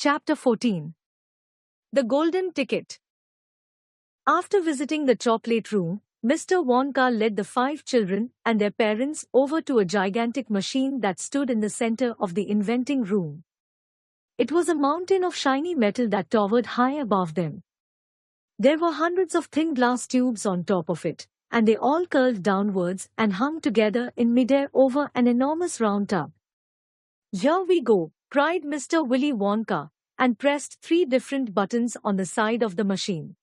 Chapter 14. The Golden Ticket. After visiting the chocolate room, Mr. Wonka led the 5 children and their parents over to a gigantic machine that stood in the center of the inventing room. It was a mountain of shiny metal that towered high above them. There were hundreds of thin glass tubes on top of it, and they all curled downwards and hung together in midair over an enormous round tub. "Here we go," cried Mr. Willy Wonka, and pressed 3 different buttons on the side of the machine.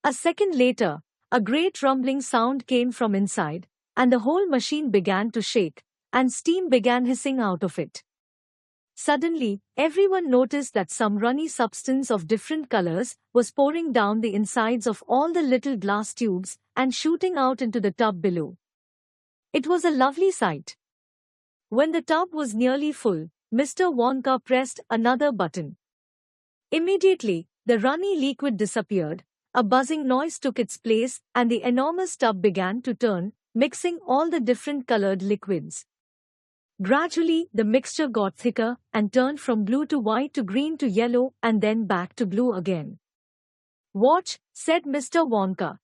A second later, a great rumbling sound came from inside, and the whole machine began to shake, and steam began hissing out of it. Suddenly, everyone noticed that some runny substance of different colors was pouring down the insides of all the little glass tubes and shooting out into the tub below. It was a lovely sight. When the tub was nearly full, Mr. Wonka pressed another button. Immediately, the runny liquid disappeared, a buzzing noise took its place, and the enormous tub began to turn, mixing all the different colored liquids. Gradually, the mixture got thicker and turned from blue to white to green to yellow and then back to blue again. "Watch," said Mr. Wonka.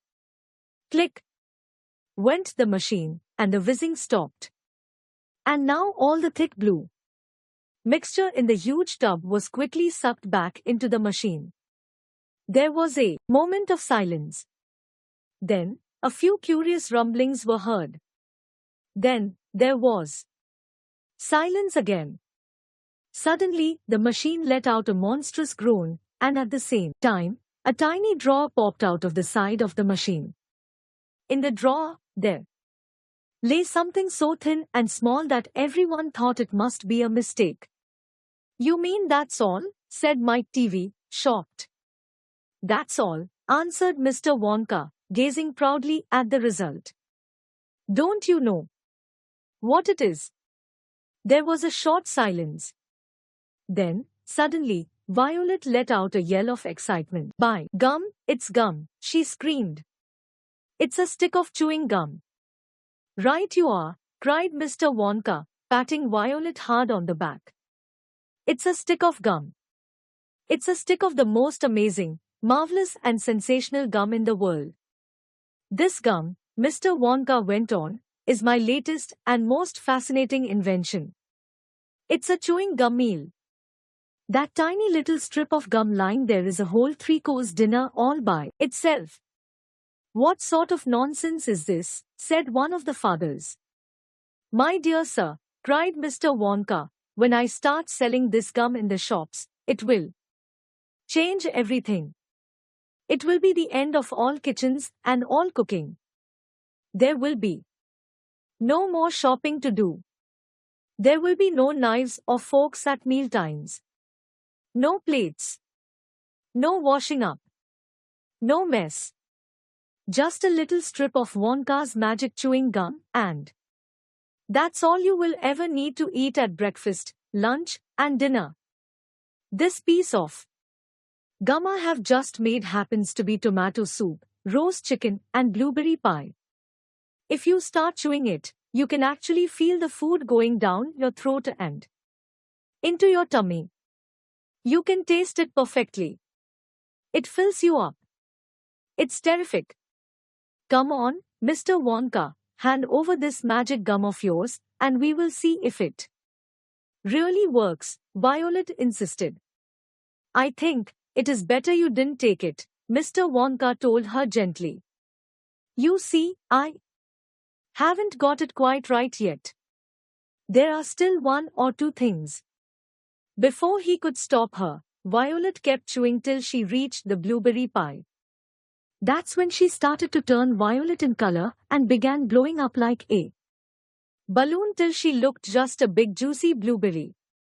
Click! Went the machine, and the whizzing stopped. And now all the thick blue mixture in the huge tub was quickly sucked back into the machine. There was a moment of silence. Then, a few curious rumblings were heard. Then, there was silence again. Suddenly, the machine let out a monstrous groan, and at the same time, a tiny drawer popped out of the side of the machine. In the drawer, there lay something so thin and small that everyone thought it must be a mistake. "You mean that's all?" said Mike TV, shocked. "That's all," answered Mr. Wonka, gazing proudly at the result. "Don't you know what it is?" There was a short silence. Then, suddenly, Violet let out a yell of excitement. "By gum, it's gum!" she screamed. "It's a stick of chewing gum." "Right you are," cried Mr. Wonka, patting Violet hard on the back. "It's a stick of gum. It's a stick of the most amazing, marvelous and sensational gum in the world. This gum," Mr. Wonka went on, "is my latest and most fascinating invention. It's a chewing gum meal. That tiny little strip of gum lying there is a whole 3-course dinner all by itself." "What sort of nonsense is this?" said one of the fathers. "My dear sir," cried Mr. Wonka, "when I start selling this gum in the shops, it will change everything. It will be the end of all kitchens and all cooking. There will be no more shopping to do. There will be no knives or forks at mealtimes. No plates. No washing up. No mess. Just a little strip of Wonka's magic chewing gum, and that's all you will ever need to eat at breakfast, lunch, and dinner. This piece of gum I have just made happens to be tomato soup, roast chicken, and blueberry pie. If you start chewing it, you can actually feel the food going down your throat and into your tummy. You can taste it perfectly. It fills you up. It's terrific. Come on, Mr. Wonka, hand over this magic gum of yours, and we will see if it really works," Violet insisted. "I think it is better you didn't take it," Mr. Wonka told her gently. "You see, I haven't got it quite right yet. There are still 1 or 2 things." Before he could stop her, Violet kept chewing till she reached the blueberry pie. That's when she started to turn violet in color and began blowing up like a balloon till she looked just a big juicy blueberry.